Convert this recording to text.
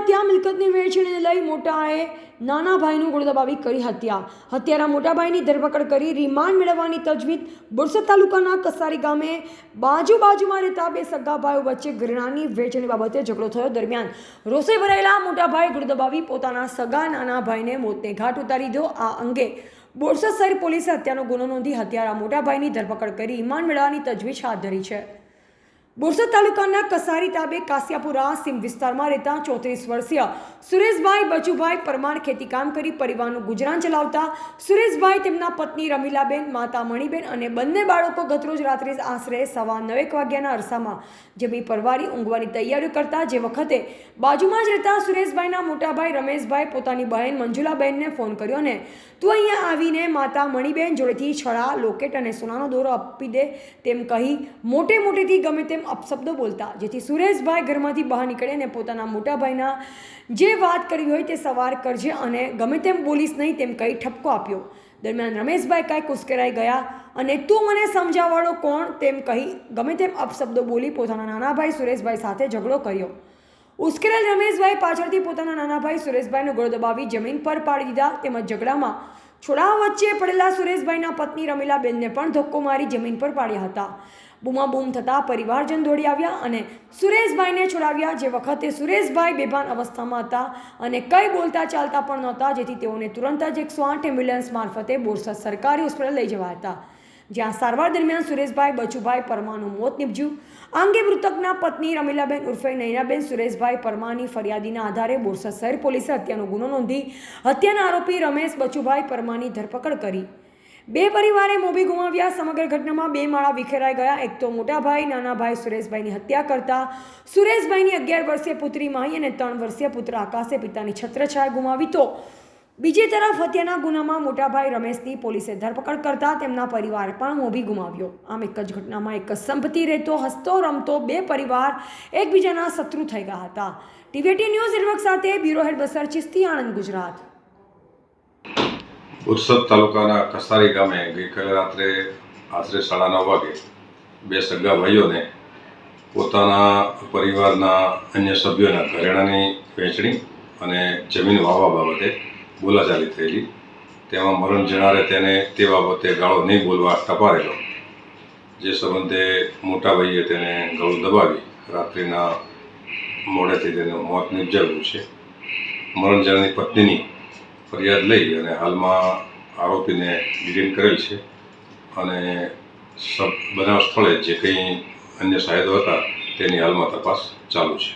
હત્યા મિલકતની વહેંચણીને લઈ મોટાએ નાના ભાઈનું ગળું દબાવી કરી હત્યા. હત્યારા મોટા ભાઈની ધરપકડ કરી રિમાન્ડ મેળવવાની તજવીજ. બોરસદ તાલુકાના કસારી ગામે બાજુમાં રહેતા બે સગા ભાઈઓ વચ્ચે ઘરેણાની વહેંચણી બાબતે ઝઘડો થયો. દરમિયાન રોષે ભરાયેલા મોટા ભાઈ ગળું દબાવી પોતાના સગા નાના ભાઈને મોતને ઘાટ ઉતારી દીધો. આ અંગે બોરસદ શહેર પોલીસે હત્યાનો ગુનો નોંધી હત્યારા મોટા ભાઈની ધરપકડ કરી રિમાન્ડ મેળવવાની તજવીજ હાથ ધરી છે. બોરસદ તાલુકાના કસારી તાબે કાસિયાપુરા સીમ વિસ્તારમાં રહેતા 34 વર્ષીય સુરેશભાઈ બચુભાઈ પરમાર ખેતીકામ કરી પરિવારનું ગુજરાન ચલાવતા. સુરેશભાઈ તેમના પત્ની રમીલાબેન, માતા મણીબેન અને બંને બાળકો ગતરોજ રાત્રે આશરે 9:15 વાગ્યાના અરસામાં જમી પરવારી ઊંઘવાની તૈયારીઓ કરતા જે વખતે બાજુમાં જ રહેતા સુરેશભાઈના મોટાભાઈ રમેશભાઈ પોતાની બહેન મંજુલાબેનને ફોન કર્યો અને તું અહીંયા આવીને માતા મણીબેન જોડેથી છડા, લોકેટ અને સોનાનો દોરો આપી દે તેમ કહી મોટેથી ગમે તેમ અપશબ્દો બોલતા, જેથી સુરેશભાઈ ઘરમાંથી બહાર નીકળે અને પોતાના મોટા ભાઈના જે વાત કરવી હોય તે સવાર કરજે અને ગમે તેમ બોલીશ નહીં તેમ કહી ઠપકો આપ્યો. દરમિયાન રમેશભાઈ કાંઈ ઉશ્કેરાઈ ગયા અને તું મને સમજાવવાળો કોણ તેમ કહી ગમે તેમ અપશબ્દો બોલી પોતાના નાના ભાઈ સુરેશભાઈ સાથે ઝઘડો કર્યો. ઉશ્કેરાયેલ રમેશભાઈ પાછળથી પોતાના નાના ભાઈ સુરેશભાઈનો ગળો દબાવી જમીન પર પાડી દીધા. તેમજ ઝઘડામાં છોડાઓ વચ્ચે પડેલા સુરેશભાઈના પત્ની રમીલાબેનને પણ ધક્કો મારી જમીન પર પાડ્યા હતા. બૂમાબૂમ થતાં પરિવારજન દોડી આવ્યા અને સુરેશભાઈને છોડાવ્યા. જે વખતે સુરેશભાઈ બેભાન અવસ્થામાં હતા અને કંઈ બોલતા ચાલતા પણ નહોતા, જેથી તેઓને તુરંત જ 108 એમ્બ્યુલન્સ મારફતે બોરસદ સરકારી હોસ્પિટલ લઈ જવાયા હતા, જ્યાં સારવાર દરમિયાન સુરેશભાઈ બચુભાઈ પરમારનું મોત નીપજ્યું. આ અંગે મૃતકના પત્ની રમીલાબેન ઉર્ફે નૈનાબેન સુરેશભાઈ પરમારની ફરિયાદીના આધારે બોરસદ શહેર પોલીસે હત્યાનો ગુનો નોંધી હત્યાના આરોપી રમેશ બચુભાઈ પરમારની ધરપકડ કરી. બે પરિવારે મોભી ગુમાવ્યા. સમગ્ર ઘટનામાં બે માળા વિખેરાઈ ગયા. એક તો મોટા ભાઈ નાના ભાઈ સુરેશભાઈની હત્યા કરતા સુરેશભાઈની 11 વર્ષીય પુત્રી માહી અને 3 વર્ષીય પુત્ર આકાશે પિતાની છત્રછાયા ગુમાવી, તો બીજી તરફ હત્યાના ગુનામાં મોટા ભાઈ રમેશની પોલીસે ધરપકડ કરતા તેમના પરિવાર પણ મોભી ગુમાવ્યો. આમ એક જ ઘટનામાં એક જ સંપત્તિ રહેતો હસતો રમતો બે પરિવાર એકબીજાના શત્રુ થઈ ગયા હતા. ટીવીટી ન્યૂઝ નેટવર્ક સાથે બ્યુરો હેડ બસર ચિસ્તી, આણંદ, ગુજરાત. બોરસદ તાલુકાના કસારી ગામે ગઈકાલે રાત્રે આશરે 9:30 વાગે બે સગા ભાઈઓને પોતાના પરિવારના અન્ય સભ્યોના ઘરેણાની વહેંચણી અને જમીન વાવવા બાબતે બોલાચાલી થયેલી. તેમાં મરણ જનારે તેને તે બાબતે ગાળો નહીં બોલવા ટપારેલો, જે સંબંધે મોટા ભાઈએ તેને ગળું દબાવી રાત્રિના મોડેથી તેનું મોત નિપજાવ્યું છે. મરણ જનારની પત્નીની ફરિયાદ લઈ અને હાલમાં આરોપીને ડિટેન કરેલ છે અને બનાવ સ્થળે જે કંઈ અન્ય સાહેદો હતા તેની હાલમાં તપાસ ચાલુ છે.